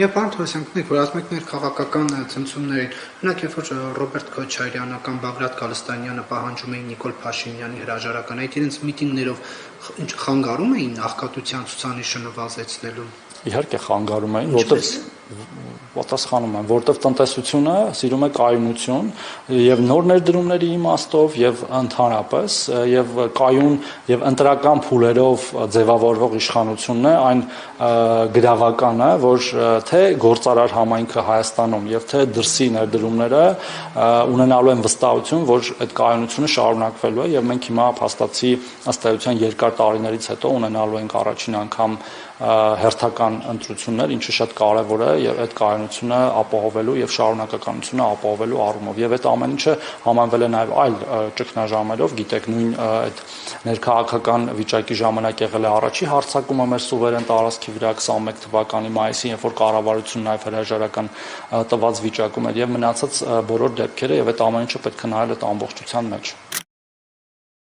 Եվ պարոն Թովոսյան, գիտեք, որ ասում եք ներքաղաքական ցնցումներին, օրինակ երբ որ Ռոբերտ Քոչարյանը կամ Բագրատ Գալստանյանը պահանջում էին Նիկոլ Փաշինյանի հրաժարական, այդ իրենց միտինգներով խանգարում էին աղքատության ցուցանիշը նվազեցնելուն։ Իհարկե խանգարում էին, որտեվ տնտեսությունը սիրում է կայունություն եւ նոր ներդրումների իմաստով եւ ընդհանրապես եւ կայուն եւ ընտրական փուլերով ձևավորվող իշխանությունն է այն գրավականը, որ թե գործարար համայնքը Հայաստանում եւ թե դրսի ներդրումները ունենալու են վստահություն, որ այդ կայունությունը շարունակվելու է եւ մենք հիմա փաստացի ըստ էության երկար տարիներից հետո ունենալու ենք առաջին անգամ հերթական ընտրություններ, ինչը շատ կարևոր է եւ այդ կայունությունը ապահովելու եւ շարունակականությունը ապահովելու առումով եւ այդ ամեն ինչը համանվել է նաեւ այլ ճգնաժամերով, գիտեք, նույն այդ ներքաղաքական վիճակի ժամանակ եղել է առաջի հարձակումը մեր սուվերեն տարածքի վրա 21 թվականի մայիսին, երբ որ կառավարությունն նաեւ հրաժարական տված վիճակում էր եւ մնացած բոլոր դեպքերը եւ այդ ամեն ինչը պետք է նայել այդ ամբողջության մեջ։